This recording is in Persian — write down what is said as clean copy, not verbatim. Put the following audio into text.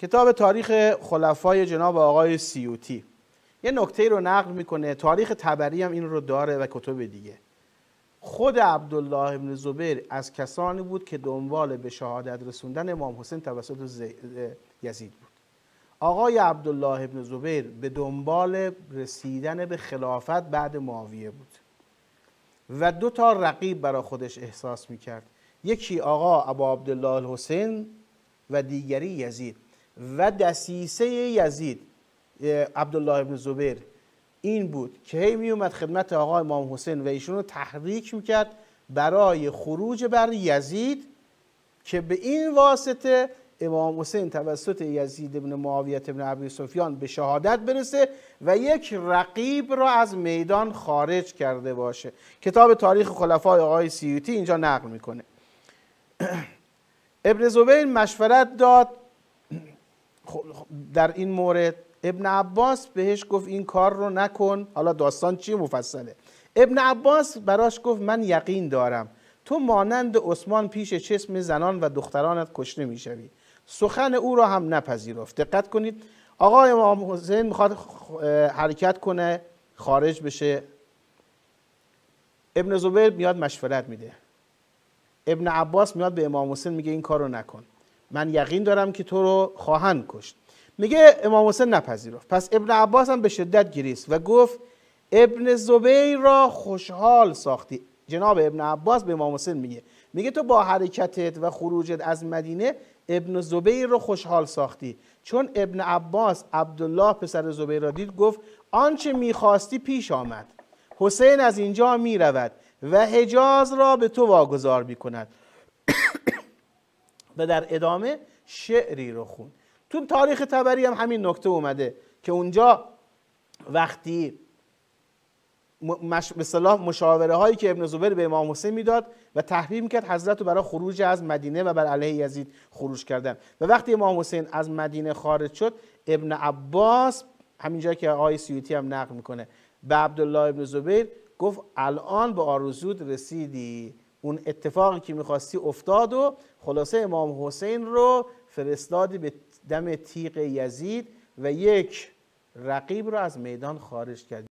کتاب تاریخ خلفای جناب آقای سیوطی یه نکته رو نقل میکنه. تاریخ طبری هم این رو داره و کتب دیگه. خود عبدالله ابن زبیر از کسانی بود که دنبال به شهادت رسوندن امام حسین توسط یزید بود. آقای عبدالله ابن زبیر به دنبال رسیدن به خلافت بعد معاویه بود و 2 تا رقیب برای خودش احساس میکرد. یکی آقا ابا عبدالله الحسین و دیگری یزید. و دسیسه یزید عبدالله ابن زبیر این بود که هی می اومد خدمت آقا امام حسین و ایشون رو تحریک میکرد برای خروج بر یزید که به این واسطه امام حسین توسط یزید ابن معاویه ابن ابی سفیان به شهادت برسه و یک رقیب را از میدان خارج کرده باشه. کتاب تاریخ خلفای آقای سیوطی اینجا نقل میکنه. ابن زبیر مشورت داد در این مورد. ابن عباس بهش گفت این کار رو نکن. حالا داستان چی مفصله. ابن عباس براش گفت من یقین دارم تو مانند عثمان پیش چشم زنان و دخترانت کشته میشوی. سخن او را هم نپذیرفت. دقت کنید، آقا امام حسین میخواد حرکت کنه خارج بشه، ابن زبیر میاد مشورت میده. ابن عباس میاد به امام حسین میگه این کار رو نکن، من یقین دارم که تو رو خواهند کشت. میگه امام حسین نپذیرفت. پس ابن عباس هم به شدت گریست و گفت ابن زبیر را خوشحال ساختی. جناب ابن عباس به امام حسین میگه تو با حرکتت و خروجت از مدینه ابن زبیر رو خوشحال ساختی. چون ابن عباس عبدالله پسر زبیر را دید گفت آنچه میخواستی پیش آمد. حسین از اینجا میرود و حجاز را به تو واگذار میکند. و در ادامه شعری رو خوند. تو تاریخ طبری هم همین نکته اومده که اونجا وقتی به اصطلاح مشاوره هایی که ابن زبیر به امام حسین میداد و تحریم کرد حضرت رو برای خروج از مدینه و بر علیه یزید خروج کردن. و وقتی امام حسین از مدینه خارج شد، ابن عباس همینجا که آقای سیوطی هم نقل میکنه به عبدالله ابن زبیر گفت الان به آرزوت رسیدی، اون اتفاقی که میخواستی افتاد و خلاصه امام حسین رو فرستادی به دم تیغ یزید و یک رقیب رو از میدان خارج کرد.